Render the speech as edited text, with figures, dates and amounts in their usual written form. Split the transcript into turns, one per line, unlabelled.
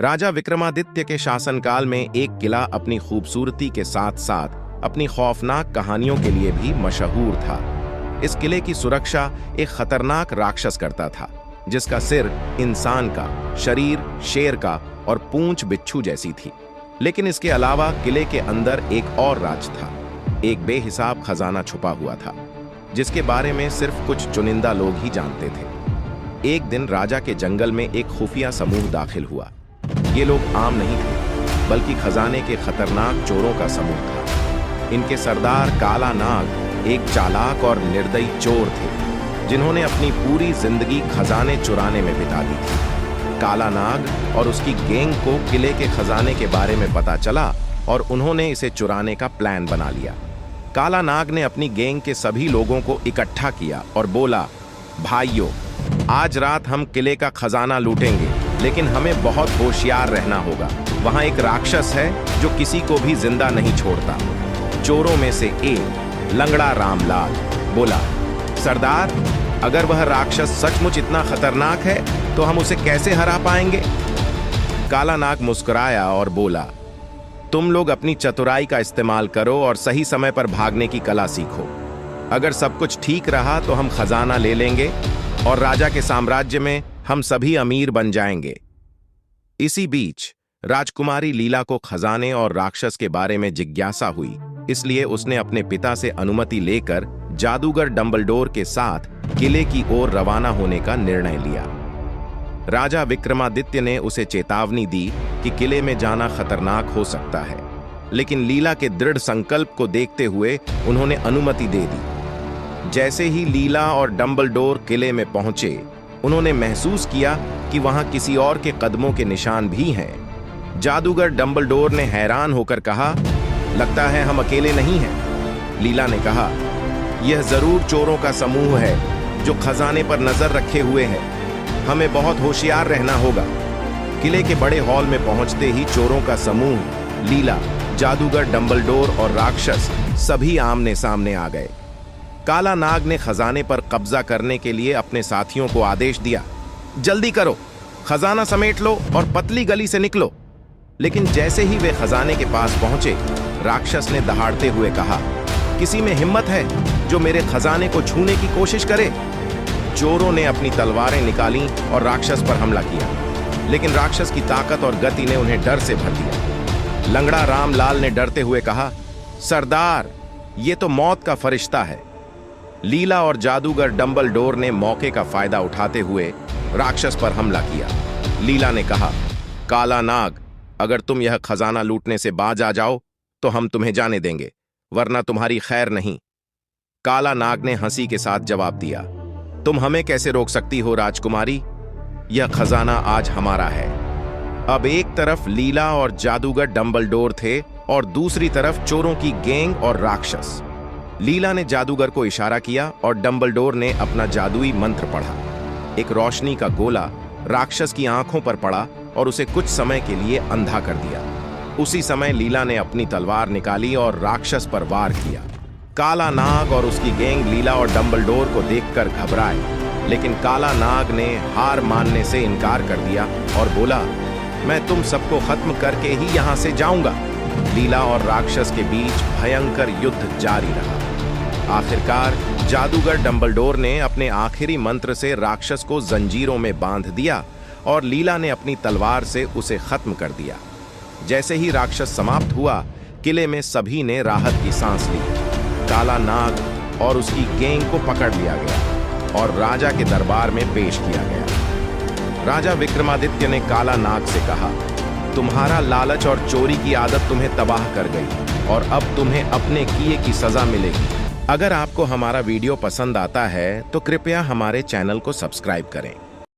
राजा विक्रमादित्य के शासनकाल में एक किला अपनी खूबसूरती के साथ साथ अपनी खौफनाक कहानियों के लिए भी मशहूर था। इस किले की सुरक्षा एक खतरनाक राक्षस करता था, जिसका सिर इंसान का, शरीर शेर का और पूंछ बिच्छू जैसी थी। लेकिन इसके अलावा किले के अंदर एक और राज था। एक बेहिसाब खजाना छुपा हुआ था, जिसके बारे में सिर्फ कुछ चुनिंदा लोग ही जानते थे। एक दिन राजा के जंगल में एक खुफिया समूह दाखिल हुआ। ये लोग आम नहीं थे, बल्कि खजाने के खतरनाक चोरों का समूह था। इनके सरदार काला नाग एक चालाक और निर्दयी चोर थे, जिन्होंने अपनी पूरी जिंदगी खजाने चुराने में बिता दी थी। काला नाग और उसकी गैंग को किले के खजाने के बारे में पता चला और उन्होंने इसे चुराने का प्लान बना लिया। काला नाग ने अपनी गैंग के सभी लोगों को इकट्ठा किया और बोला, भाइयों, आज रात हम किले का खजाना लूटेंगे, लेकिन हमें बहुत होशियार रहना होगा। वहां एक राक्षस है जो किसी को भी जिंदा नहीं छोड़ता। चोरों में से एक लंगड़ा रामलाल बोला, सरदार, अगर वह राक्षस सचमुच इतना खतरनाक है तो हम उसे कैसे हरा पाएंगे? काला नाग मुस्कुराया और बोला, तुम लोग अपनी चतुराई का इस्तेमाल करो और सही समय पर भागने की कला सीखो। अगर सब कुछ ठीक रहा तो हम खजाना ले लेंगे और राजा के साम्राज्य में हम सभी अमीर बन जाएंगे। इसी बीच राजकुमारी लीला को खजाने और राक्षस के बारे में जिज्ञासा हुई, इसलिए उसने अपने पिता से अनुमति लेकर जादूगर डंबलडोर के साथ किले की ओर रवाना होने का निर्णय लिया। राजा विक्रमादित्य ने उसे चेतावनी दी कि किले में जाना खतरनाक हो सकता है, लेकिन लीला के दृढ़ संकल्प को देखते हुए उन्होंने अनुमति दे दी। जैसे ही लीला और डंबलडोर किले में पहुंचे, उन्होंने महसूस किया कि वहां किसी और के कदमों के निशान भी हैं। जादूगर डंबलडोर ने हैरान होकर कहा, लगता है हम अकेले नहीं हैं। लीला ने कहा, यह जरूर चोरों का समूह है जो खजाने पर नजर रखे हुए है। हमें बहुत होशियार रहना होगा। किले के बड़े हॉल में पहुंचते ही चोरों का समूह, लीला, जादूगर डंबलडोर और राक्षस सभी आमने सामने आ गए। काला नाग ने खजाने पर कब्जा करने के लिए अपने साथियों को आदेश दिया, जल्दी करो, खजाना समेट लो और पतली गली से निकलो। लेकिन जैसे ही वे खजाने के पास पहुंचे, राक्षस ने दहाड़ते हुए कहा, किसी में हिम्मत है जो मेरे खजाने को छूने की कोशिश करे? चोरों ने अपनी तलवारें निकाली और राक्षस पर हमला किया, लेकिन राक्षस की ताकत और गति ने उन्हें डर से भर दिया। लंगड़ा रामलाल ने डरते हुए कहा, सरदार, ये तो मौत का फरिश्ता है। लीला और जादूगर डंबलडोर ने मौके का फायदा उठाते हुए राक्षस पर हमला किया। लीला ने कहा, काला नाग, अगर तुम यह खजाना लूटने से बाज आ जाओ तो हम तुम्हें जाने देंगे, वरना तुम्हारी खैर नहीं। काला नाग ने हंसी के साथ जवाब दिया, तुम हमें कैसे रोक सकती हो राजकुमारी? यह खजाना आज हमारा है। अब एक तरफ लीला और जादूगर डंबलडोर थे और दूसरी तरफ चोरों की गैंग और राक्षस। लीला ने जादूगर को इशारा किया और डंबलडोर ने अपना जादुई मंत्र पढ़ा। एक रोशनी का गोला राक्षस की आंखों पर पड़ा और उसे कुछ समय के लिए अंधा कर दिया। उसी समय लीला ने अपनी तलवार निकाली और राक्षस पर वार किया। काला नाग और उसकी गैंग लीला और डंबलडोर को देखकर घबराए, लेकिन काला नाग ने हार मानने से इनकार कर दिया और बोला, मैं तुम सबको खत्म करके ही यहां से जाऊंगा। लीला और राक्षस के बीच भयंकर युद्ध जारी रहा। आखिरकार जादूगर डंबलडोर ने अपने आखिरी मंत्र से राक्षस को जंजीरों में बांध दिया और लीला ने अपनी तलवार से उसे खत्म कर दिया। जैसे ही राक्षस समाप्त हुआ, किले में सभी ने राहत की सांस ली। काला नाग और उसकी गैंग को पकड़ लिया गया और राजा के दरबार में पेश किया गया। राजा विक्रमादित्य ने काला नाग से कहा, तुम्हारा लालच और चोरी की आदत तुम्हें तबाह कर गई और अब तुम्हें अपने किए की सजा मिलेगी। अगर आपको हमारा वीडियो पसंद आता है तो कृपया हमारे चैनल को सब्सक्राइब करें।